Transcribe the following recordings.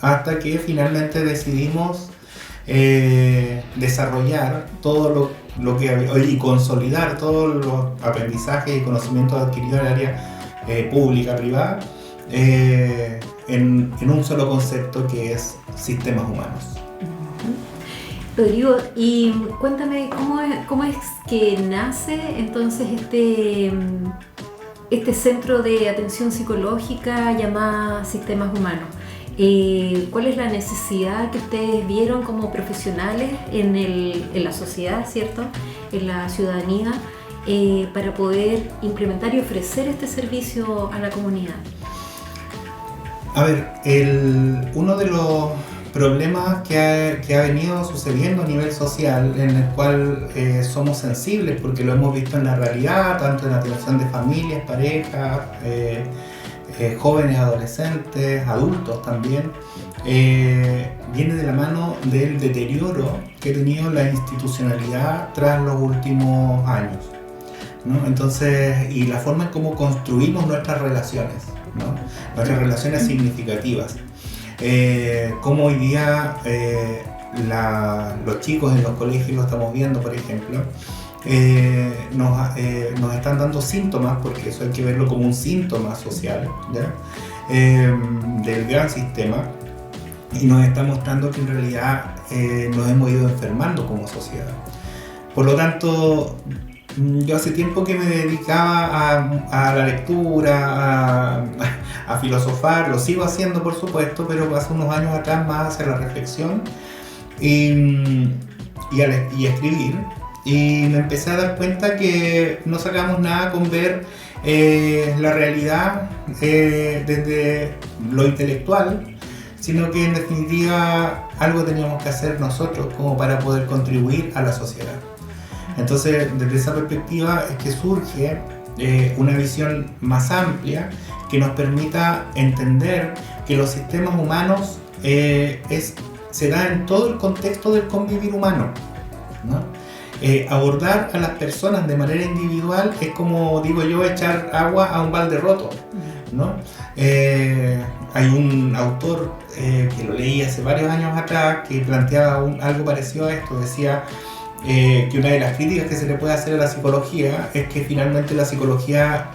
hasta que finalmente decidimos desarrollar todo lo que y consolidar todos los aprendizajes y conocimientos adquiridos en el área pública, privada, en un solo concepto que es sistemas humanos. Rodrigo, y cuéntame cómo es que nace entonces este centro de atención psicológica llamado Sistemas Humanos. ¿Cuál es la necesidad que ustedes vieron como profesionales en la sociedad, ¿cierto? En la ciudadanía, para poder implementar y ofrecer este servicio a la comunidad? A ver, uno de los problemas que ha venido sucediendo a nivel social, en el cual somos sensibles porque lo hemos visto en la realidad, tanto en la atención de familias, parejas, jóvenes, adolescentes, adultos también, viene de la mano del deterioro que ha tenido la institucionalidad tras los últimos años, ¿no? Entonces, y la forma en cómo construimos nuestras relaciones, ¿no? Nuestras relaciones significativas. Como hoy día los chicos en los colegios, lo estamos viendo por ejemplo, nos están dando síntomas, porque eso hay que verlo como un síntoma social, ¿ya? Del gran sistema, y nos está mostrando que en realidad nos hemos ido enfermando como sociedad. Por lo tanto, yo hace tiempo que me dedicaba a la lectura, a filosofar, lo sigo haciendo por supuesto, pero hace unos años atrás más hacia la reflexión y escribir, y me empecé a dar cuenta que no sacamos nada con ver la realidad desde lo intelectual, sino que en definitiva algo teníamos que hacer nosotros como para poder contribuir a la sociedad. Entonces, desde esa perspectiva es que surge una visión más amplia que nos permita entender que los sistemas humanos se da en todo el contexto del convivir humano, ¿no? Abordar a las personas de manera individual es como, digo yo, echar agua a un balde roto, ¿no? Hay un autor que lo leí hace varios años atrás que planteaba algo parecido a esto. Decía que una de las críticas que se le puede hacer a la psicología es que finalmente la psicología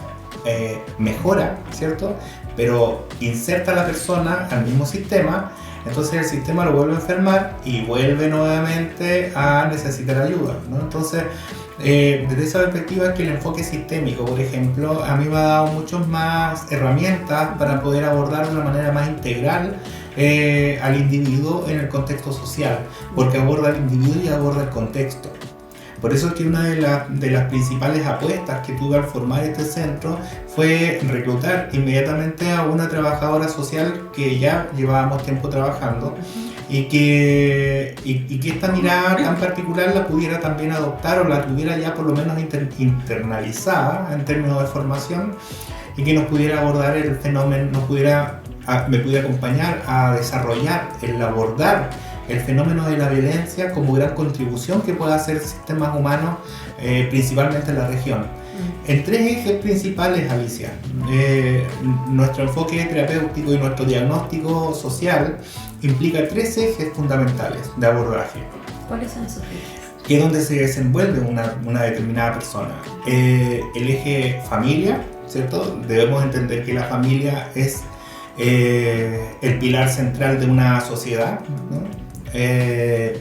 mejora, ¿cierto? Pero inserta a la persona al mismo sistema, entonces el sistema lo vuelve a enfermar y vuelve nuevamente a necesitar ayuda, ¿no? Entonces, desde esa perspectiva es que el enfoque sistémico, por ejemplo, a mí me ha dado muchas más herramientas para poder abordar de una manera más integral al individuo en el contexto social, porque aborda al individuo y aborda el contexto. Por eso es que una de las principales apuestas que tuve al formar este centro fue reclutar inmediatamente a una trabajadora social que ya llevábamos tiempo trabajando y que esta mirada tan particular la pudiera también adoptar, o la tuviera ya por lo menos internalizada en términos de formación, y que nos pudiera abordar el fenómeno, me pudiera acompañar a desarrollar, el abordar el fenómeno de la violencia como gran contribución que pueda hacer sistemas humanos, principalmente en la región. En tres ejes principales, Alicia. Nuestro enfoque terapéutico y nuestro diagnóstico social implica tres ejes fundamentales de abordaje. ¿Cuáles son esos ejes? Que es donde se desenvuelve una determinada persona. El eje familia, ¿cierto? Debemos entender que la familia es el pilar central de una sociedad, ¿no? El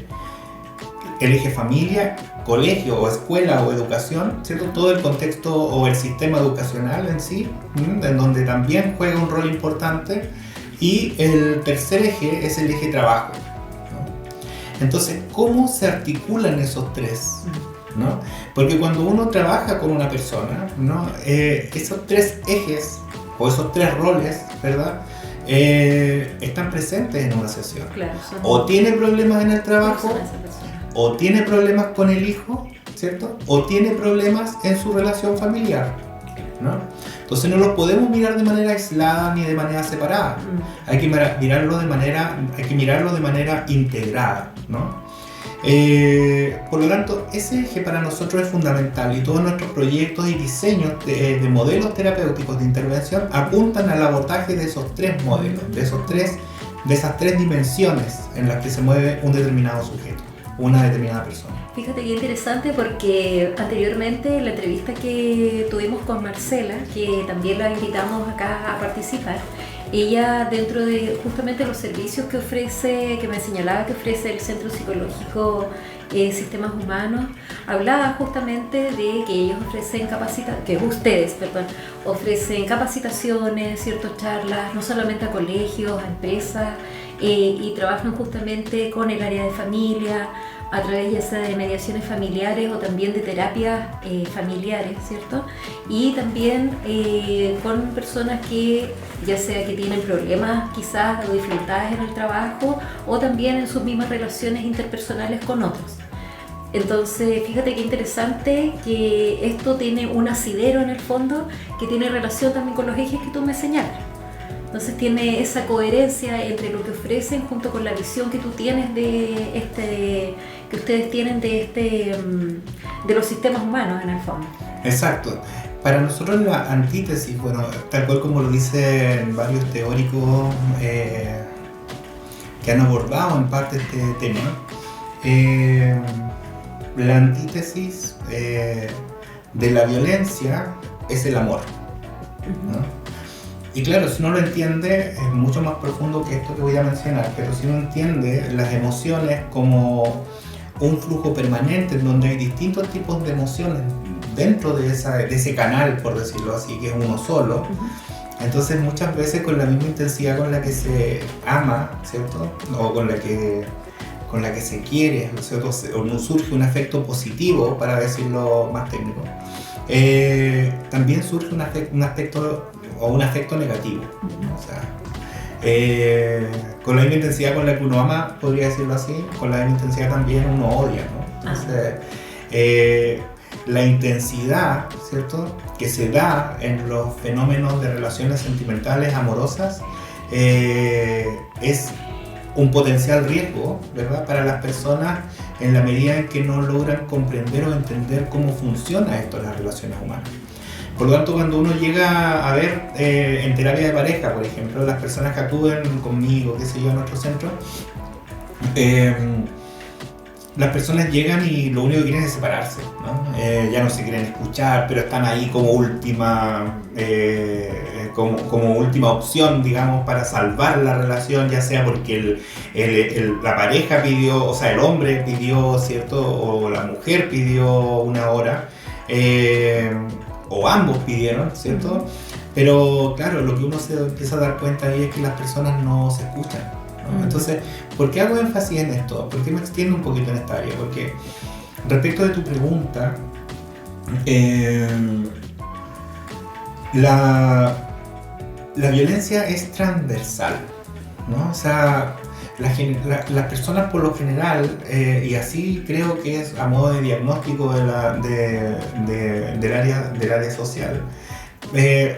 eje familia, colegio o escuela o educación, ¿cierto? Todo el contexto o el sistema educacional en sí, en donde también juega un rol importante. Y el tercer eje es el eje trabajo, ¿no? Entonces, ¿cómo se articulan esos tres, ¿no? Porque cuando uno trabaja con una persona, ¿no? Esos tres ejes o esos tres roles, ¿verdad? Están presentes en una sesión. Claro, o tiene problemas en el trabajo, o tiene problemas con el hijo, ¿cierto? O tiene problemas en su relación familiar, ¿no? Entonces no los podemos mirar de manera aislada ni de manera separada. Hay que mirarlo de manera integrada, ¿no? Por lo tanto, ese eje para nosotros es fundamental, y todos nuestros proyectos y diseños de modelos terapéuticos de intervención apuntan al abordaje de esos tres modelos, de esos tres de esas tres dimensiones en las que se mueve un determinado sujeto, una determinada persona. Fíjate qué interesante, porque anteriormente en la entrevista que tuvimos con Marcela, que también la invitamos acá a participar, ella, dentro de justamente los servicios que ofrece, que me señalaba que ofrece el Centro Psicológico Sistemas Humanos, hablaba justamente de que ellos ofrecen ofrecen capacitaciones, ciertas charlas, no solamente a colegios, a empresas, y trabajan justamente con el área de familia, a través ya sea de mediaciones familiares o también de terapias familiares, ¿cierto? Y también con personas que ya sea que tienen problemas quizás o dificultades en el trabajo, o también en sus mismas relaciones interpersonales con otros. Entonces, fíjate qué interesante que esto tiene un asidero en el fondo que tiene relación también con los ejes que tú me señalas. Entonces tiene esa coherencia entre lo que ofrecen junto con la visión que tú tienes que ustedes tienen de los sistemas humanos en el fondo. Exacto. Para nosotros la antítesis, bueno, tal cual como lo dicen varios teóricos que han abordado en parte este tema, la antítesis de la violencia es el amor, ¿no? Y claro, si uno lo entiende, es mucho más profundo que esto que voy a mencionar, pero si uno entiende las emociones como un flujo permanente en donde hay distintos tipos de emociones dentro de ese canal, por decirlo así, que es uno solo, entonces muchas veces con la misma intensidad con la que se ama, ¿cierto? O con la que se quiere, ¿cierto? O surge un afecto positivo, para decirlo más técnico, también surge un afecto negativo, ¿no? O sea, con la misma intensidad con la que uno ama, podría decirlo así, con la misma intensidad también uno odia, ¿no? Entonces, la intensidad, ¿cierto?, que se da en los fenómenos de relaciones sentimentales amorosas es un potencial riesgo, ¿verdad?, para las personas en la medida en que no logran comprender o entender cómo funciona esto en las relaciones humanas. Por lo tanto, cuando uno llega a ver en terapia de pareja, por ejemplo, las personas que acuden conmigo, qué sé yo, a nuestro centro, las personas llegan y lo único que quieren es separarse, ¿no? Ya no se quieren escuchar, pero están ahí como última opción, digamos, para salvar la relación, ya sea porque la pareja pidió, o sea, el hombre pidió, ¿cierto?, o la mujer pidió una hora, o ambos pidieron, ¿cierto? Pero claro, lo que uno se empieza a dar cuenta ahí es que las personas no se escuchan, ¿no? Entonces, ¿por qué hago énfasis en esto? ¿Por qué me extiendo un poquito en esta área? Porque respecto de tu pregunta, la violencia es transversal, ¿no? O sea, las personas por lo general, y así creo que es a modo de diagnóstico del área social,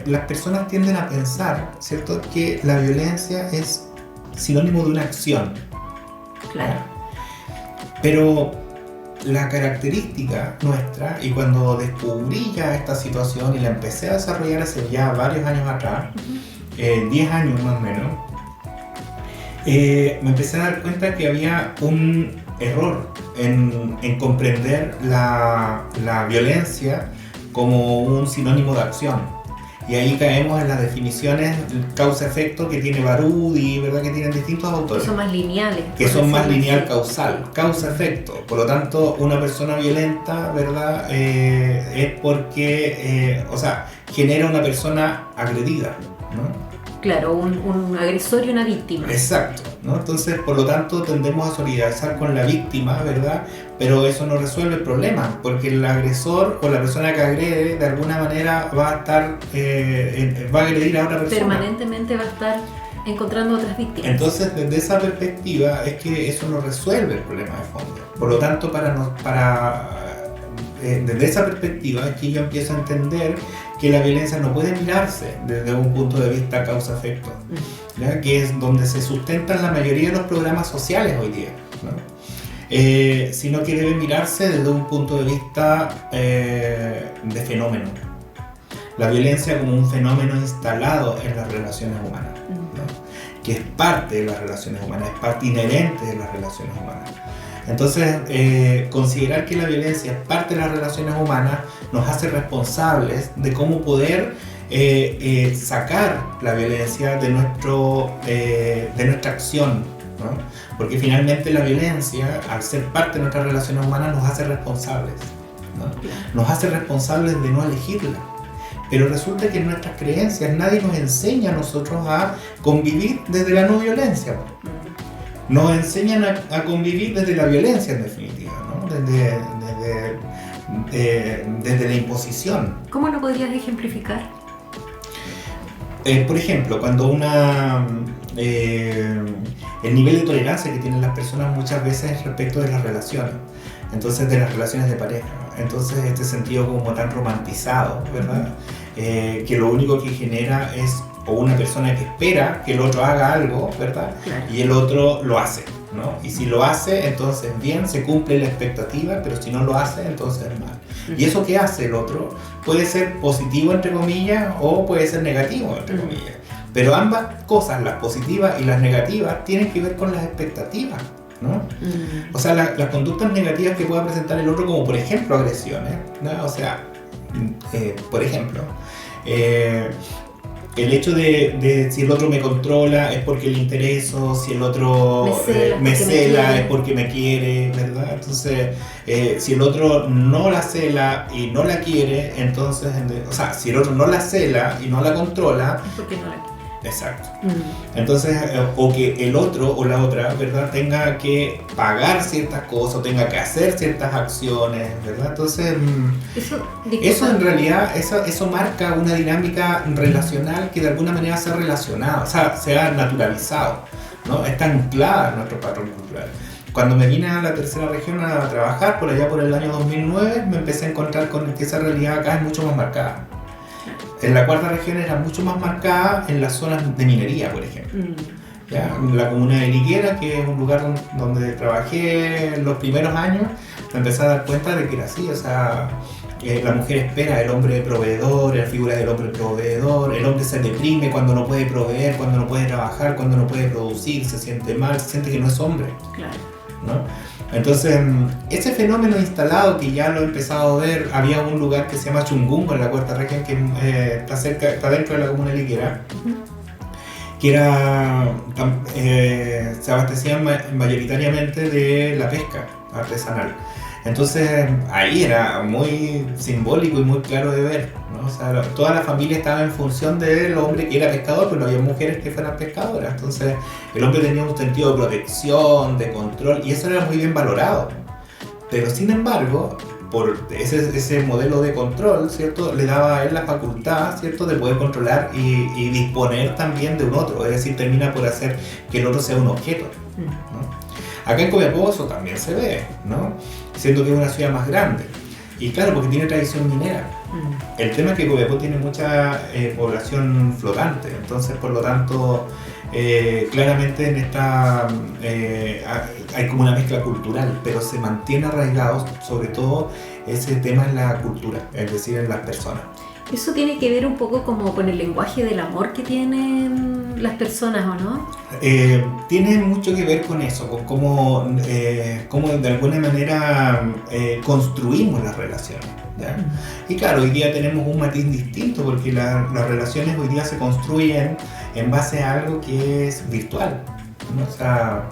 las personas tienden a pensar, ¿cierto?, que la violencia es sinónimo de una acción. Claro. Pero la característica nuestra, y cuando descubrí ya esta situación y la empecé a desarrollar hace ya varios años atrás, 10 años más o menos, me empecé a dar cuenta que había un error en comprender la violencia como un sinónimo de acción. Y ahí caemos en las definiciones causa-efecto que tiene Barudi, ¿verdad?, que tienen distintos autores. Que son más lineales. Que son más lineal causal, causa-efecto. Por lo tanto, una persona violenta, ¿verdad?, es porque, genera una persona agredida, ¿no? Claro, un agresor y una víctima. Exacto, ¿no? Entonces, por lo tanto, tendemos a solidarizar con la víctima, ¿verdad? Pero eso no resuelve el problema, porque el agresor o la persona que agrede, de alguna manera, va a agredir a otra persona. Permanentemente va a estar encontrando otras víctimas. Entonces, desde esa perspectiva, es que eso no resuelve el problema de fondo. Por lo tanto, desde esa perspectiva es que yo empiezo a entender que la violencia no puede mirarse desde un punto de vista causa-efecto, ¿ya?, que es donde se sustentan la mayoría de los programas sociales hoy día, ¿no? Sino que debe mirarse desde un punto de vista de fenómeno. La violencia como un fenómeno instalado en las relaciones humanas, ¿no? que es parte de las relaciones humanas, es parte inherente de las relaciones humanas. Entonces, considerar que la violencia es parte de las relaciones humanas nos hace responsables de cómo poder sacar la violencia de nuestra acción, ¿no? Porque finalmente la violencia, al ser parte de nuestras relaciones humanas, nos hace responsables, ¿no? Nos hace responsables de no elegirla. Pero resulta que en nuestras creencias nadie nos enseña a nosotros a convivir desde la no violencia. Nos enseñan a convivir desde la violencia, en definitiva, ¿no? Desde la imposición. ¿Cómo lo podrías ejemplificar? Por ejemplo, cuando el nivel de tolerancia que tienen las personas muchas veces respecto de las relaciones, entonces de las relaciones de pareja, entonces este sentido como tan romantizado, ¿verdad? Que lo único que genera es o una persona que espera que el otro haga algo, ¿verdad? Claro. Y el otro lo hace, ¿no? Y si lo hace, entonces bien, se cumple la expectativa, pero si no lo hace, entonces es mal. Y eso que hace el otro puede ser positivo, entre comillas, o puede ser negativo, entre comillas. Pero ambas cosas, las positivas y las negativas, tienen que ver con las expectativas, ¿no? O sea, las conductas negativas que pueda presentar el otro, como por ejemplo agresiones, ¿no? O sea, por ejemplo, el hecho de si el otro me controla es porque le intereso, si el otro me cela es porque me quiere, ¿verdad? Entonces, si el otro no la cela y no la quiere, entonces, o sea, si el otro no la cela y no la controla, es porque no la quiere. Exacto. Entonces, o que el otro o la otra, ¿verdad?, tenga que pagar ciertas cosas, o tenga que hacer ciertas acciones, ¿verdad? Entonces, eso en realidad, eso marca una dinámica relacional que de alguna manera se ha relacionado, o sea, se ha naturalizado, ¿no? Está anclada en nuestro patrón cultural. Cuando me vine a la tercera región a trabajar, por allá por el año 2009, me empecé a encontrar con que esa realidad acá es mucho más marcada. En la cuarta región era mucho más marcada en las zonas de minería, por ejemplo. ¿Ya? En la comuna de Liguera, que es un lugar donde trabajé en los primeros años, me empecé a dar cuenta de que era así. O sea, la mujer espera el hombre proveedor, la figura del hombre proveedor, el hombre se deprime cuando no puede proveer, cuando no puede trabajar, cuando no puede producir, se siente mal, se siente que no es hombre. Claro. ¿No? Entonces, ese fenómeno instalado que ya lo he empezado a ver, había un lugar que se llama Chungungo en la cuarta región, que está dentro de la comuna de Liguera, que se abastecían mayoritariamente de la pesca artesanal. Entonces ahí era muy simbólico y muy claro de ver, ¿no? O sea, toda la familia estaba en función del hombre que era pescador, pero no había mujeres que fueran pescadoras. Entonces el hombre tenía un sentido de protección, de control, y eso era muy bien valorado. Pero sin embargo, por ese modelo de control, ¿cierto?, le daba a él la facultad, ¿cierto?, de poder controlar y disponer también de un otro. Es decir, termina por hacer que el otro sea un objeto, ¿no? Acá en Copiapó eso también se ve, ¿no? Siendo que es una ciudad más grande. Y claro, porque tiene tradición minera. El tema es que Copiapó tiene mucha población flotante, entonces por lo tanto, claramente en esta hay como una mezcla cultural, pero se mantiene arraigado sobre todo ese tema en la cultura, es decir, en las personas. Eso tiene que ver un poco como con el lenguaje del amor que tienen las personas, ¿o no? Tiene mucho que ver con eso, con cómo de alguna manera construimos las relaciones, ¿ya? Y claro, hoy día tenemos un matiz distinto porque las relaciones hoy día se construyen en base a algo que es virtual, ¿no? O sea,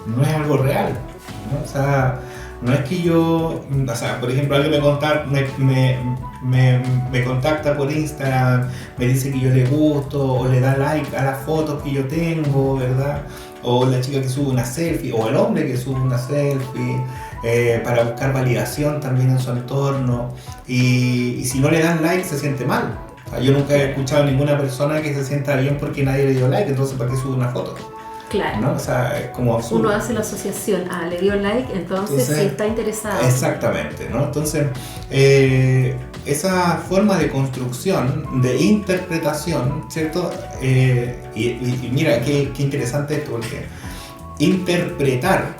no es algo real, ¿no? O sea, no es que yo, o sea, por ejemplo, alguien me contacta por Instagram, me dice que yo le gusto, o le da like a las fotos que yo tengo, ¿verdad? O la chica que sube una selfie, o el hombre que sube una selfie, para buscar validación también en su entorno. Y si no le dan like, se siente mal. O sea, yo nunca he escuchado a ninguna persona que se sienta bien porque nadie le dio like, entonces ¿para qué sube una foto? Claro. ¿No? O sea, es como uno hace la asociación, le dio like, entonces sí está interesado. Exactamente, ¿no? Entonces, esa forma de construcción, de interpretación, ¿cierto? Y mira, qué interesante esto, porque interpretar,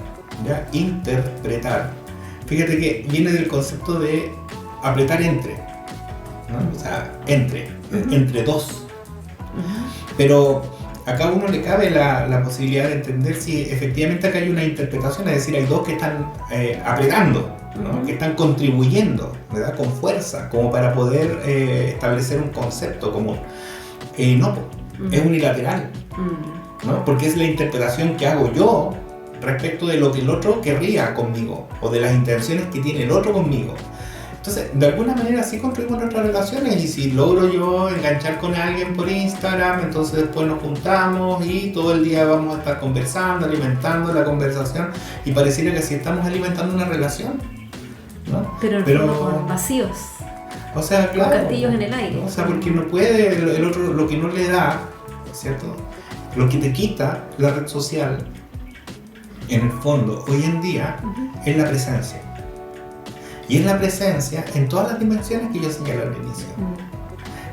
¿ya? Interpretar, fíjate que viene del concepto de apretar entre, ¿no? O sea, entre dos. Pero a cada uno le cabe la posibilidad de entender si efectivamente acá hay una interpretación, es decir, hay dos que están apretando, ¿no? Que están contribuyendo, ¿verdad? Con fuerza, como para poder establecer un concepto común. No, es unilateral, ¿no? Porque es la interpretación que hago yo respecto de lo que el otro querría conmigo o de las intenciones que tiene el otro conmigo. Entonces, de alguna manera sí construimos nuestras relaciones, y si logro yo enganchar con alguien por Instagram, entonces después nos juntamos y todo el día vamos a estar conversando, alimentando la conversación, y pareciera que sí estamos alimentando una relación, ¿no? Pero con vacíos. O sea, claro. Con castillos en el aire. ¿No? O sea, porque no puede, el otro lo que no le da, ¿cierto? Lo que te quita la red social, en el fondo, hoy en día, es la presencia. Y es la presencia en todas las dimensiones que yo señalé al inicio.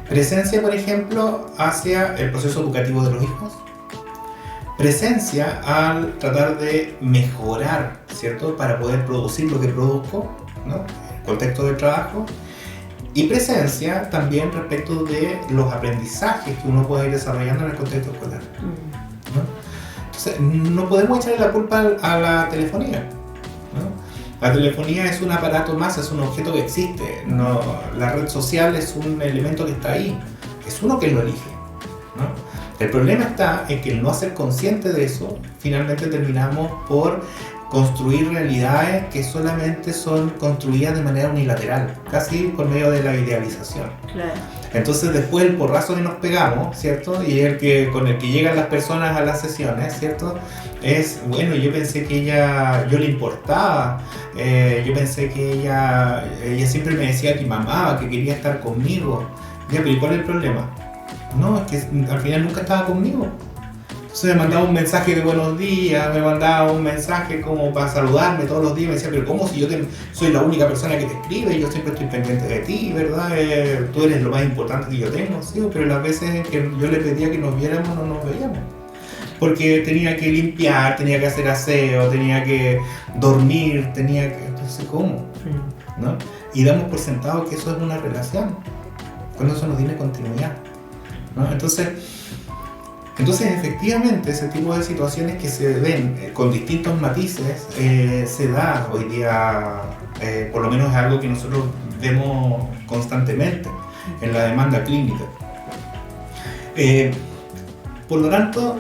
Presencia, por ejemplo, hacia el proceso educativo de los hijos. Presencia al tratar de mejorar, ¿cierto? Para poder producir lo que produzco, ¿no? En el contexto del trabajo. Y presencia también respecto de los aprendizajes que uno puede ir desarrollando en el contexto escolar, ¿no? Entonces, no podemos echarle la culpa a la telefonía, ¿no? La telefonía es un aparato más, es un objeto que existe. No, la red social es un elemento que está ahí, es uno que lo elige, ¿no? El problema está en que el no ser consciente de eso, finalmente terminamos por construir realidades que solamente son construidas de manera unilateral, casi por medio de la idealización. Claro. Entonces después el porrazo que nos pegamos, ¿cierto? Y el que con el que llegan las personas a las sesiones, ¿cierto? Es, bueno, yo pensé que yo le importaba, yo pensé que ella siempre me decía que me amaba, que quería estar conmigo. Ya, pero ¿y cuál es el problema? No, es que al final nunca estaba conmigo. Entonces me mandaba un mensaje de buenos días, me mandaba un mensaje como para saludarme todos los días, me decía, pero ¿cómo si yo soy la única persona que te escribe y yo siempre estoy pendiente de ti, ¿verdad? Tú eres lo más importante que yo tengo, sí, pero las veces que yo le pedía que nos viéramos no nos veíamos. Porque tenía que limpiar, tenía que hacer aseo, tenía que dormir, entonces ¿cómo? ¿No? Y damos por sentado que eso es una relación, cuando eso no tiene continuidad, ¿no? Entonces efectivamente ese tipo de situaciones que se ven con distintos matices se da hoy día, por lo menos es algo que nosotros vemos constantemente en la demanda clínica. Por lo tanto,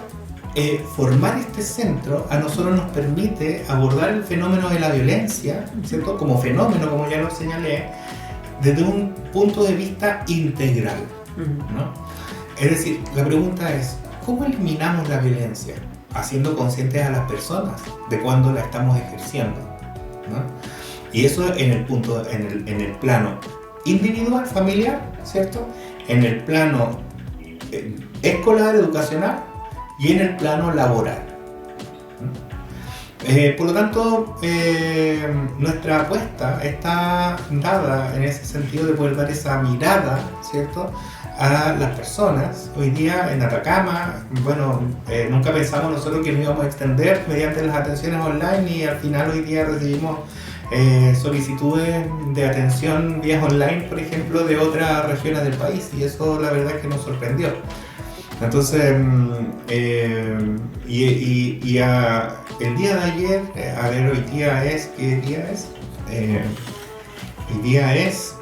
formar este centro a nosotros nos permite abordar el fenómeno de la violencia, ¿cierto? Como fenómeno, como ya lo señalé, desde un punto de vista integral, ¿no? Es decir, la pregunta es, ¿cómo eliminamos la violencia? Haciendo conscientes a las personas de cuándo la estamos ejerciendo, ¿no? Y eso en el plano individual, familiar, ¿cierto? En el plano escolar, educacional, y en el plano laboral. Por lo tanto, nuestra apuesta está dada en ese sentido de poder dar esa mirada, ¿cierto?, a las personas. Hoy día en Atacama, bueno, nunca pensamos nosotros que nos íbamos a extender mediante las atenciones online, y al final hoy día recibimos solicitudes de atención vía online, por ejemplo, de otras regiones del país, y eso la verdad es que nos sorprendió. Entonces, el día de ayer, a ver, hoy día es, ¿qué día es? El día es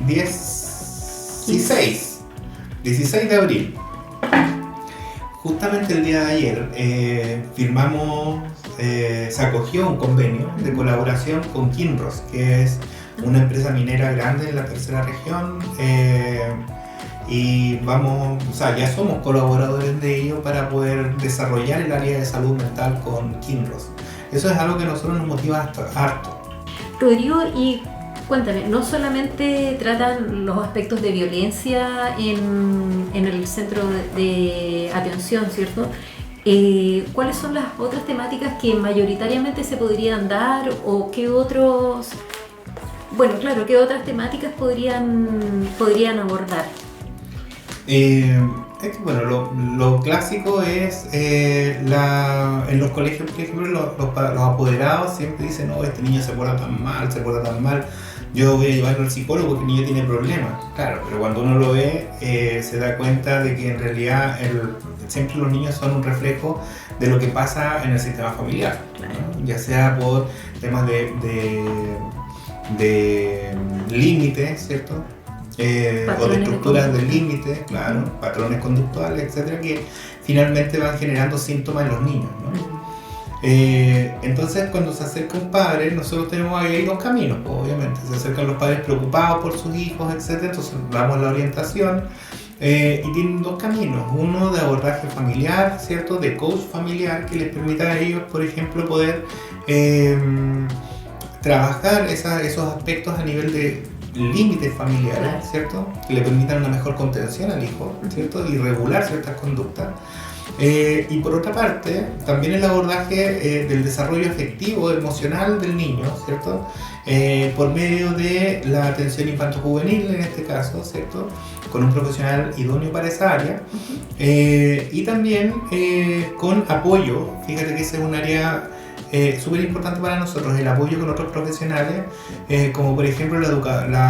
16 de abril. Justamente el día de ayer firmamos, se acogió un convenio de colaboración con Kinross, que es una empresa minera grande en la tercera región, y ya somos colaboradores de ellos para poder desarrollar el área de salud mental con Kinross. Eso es algo que a nosotros nos motiva harto. Rodrigo, y cuéntame, no solamente tratan los aspectos de violencia en el centro de atención, ¿cierto? ¿Cuáles son las otras temáticas que mayoritariamente se podrían dar, o qué otras temáticas podrían abordar? Bueno, lo clásico es en los colegios, por ejemplo, los apoderados siempre dicen, no, este niño se porta tan mal, yo voy a llevarlo al psicólogo porque el niño tiene problemas. Claro, pero cuando uno lo ve se da cuenta de que en realidad siempre los niños son un reflejo de lo que pasa en el sistema familiar, Claro. ¿no? Ya sea por temas de límites, ¿cierto? O de Patrones de estructuras de conducta. límites, claro, patrones conductuales, etcétera, que finalmente van generando síntomas en los niños, ¿no? Entonces, cuando se acerca un padre, nosotros tenemos ahí dos caminos, pues, obviamente. Se acercan los padres preocupados por sus hijos, etc. Entonces, damos la orientación y tienen dos caminos. Uno de abordaje familiar, ¿cierto? De coach familiar, que les permita a ellos, por ejemplo, poder trabajar esos aspectos a nivel de límites familiares, Claro. ¿cierto? Que le permitan una mejor contención al hijo, ¿cierto? Y regular ciertas conductas. Y por otra parte, también el abordaje del desarrollo afectivo, emocional del niño, ¿cierto? Por medio de la atención infanto-juvenil, en este caso, ¿cierto? Con un profesional idóneo para esa área. Y también con apoyo, fíjate que ese es un área súper importante para nosotros, el apoyo con otros profesionales, como por ejemplo la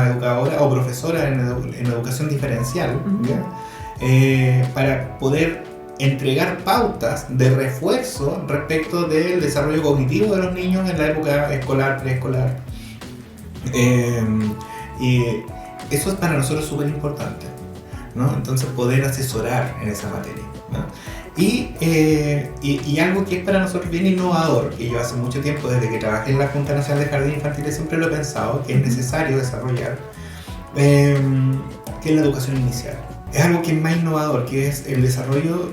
educadora o profesora en educación diferencial, ¿ya? Para poder entregar pautas de refuerzo respecto del desarrollo cognitivo de los niños en la época escolar, preescolar. Y eso es para nosotros súper importante, ¿no? Entonces poder asesorar en esa materia, ¿no? Y algo que es para nosotros bien innovador, que yo hace mucho tiempo, desde que trabajé en la Junta Nacional de Jardines Infantiles, siempre lo he pensado, que es necesario desarrollar, que es la educación inicial. Es algo que es más innovador, que es el desarrollo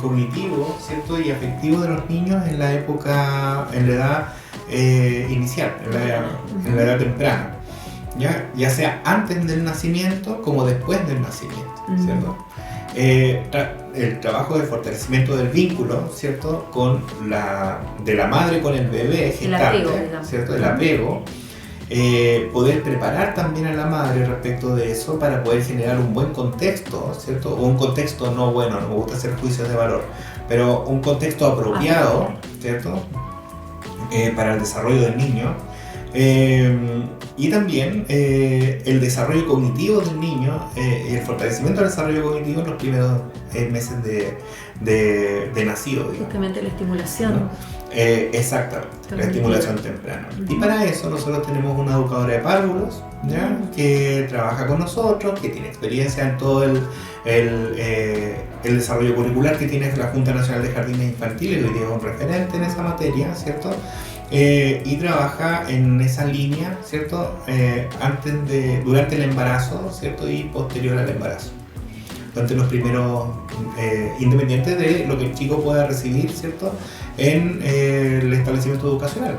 cognitivo, ¿cierto? Y afectivo de los niños en la época, en la edad inicial, en la edad temprana, ya sea antes del nacimiento como después del nacimiento, ¿cierto? El trabajo de fortalecimiento del vínculo, ¿cierto? De la madre con el bebé gestante, El apego, digamos. ¿cierto? El apego. Poder preparar también a la madre respecto de eso para poder generar un buen contexto, ¿cierto? O un contexto no bueno, no me gusta hacer juicios de valor, pero un contexto apropiado, ¿cierto? Para el desarrollo del niño. Y también el desarrollo cognitivo del niño y el fortalecimiento del desarrollo cognitivo en los primeros meses de nacido, digamos. Justamente la estimulación. ¿No? Exactamente, la estimulación temprana. Y para eso nosotros tenemos una educadora de párvulos, ¿ya? Que trabaja con nosotros, que tiene experiencia en todo el desarrollo curricular que tiene la Junta Nacional de Jardines Infantiles, que hoy día es un referente en esa materia, ¿cierto? Y trabaja en esa línea, ¿cierto? Durante el embarazo, ¿cierto? Y posterior al embarazo. Durante los primeros, independiente de lo que el chico pueda recibir, ¿cierto? En el establecimiento educacional.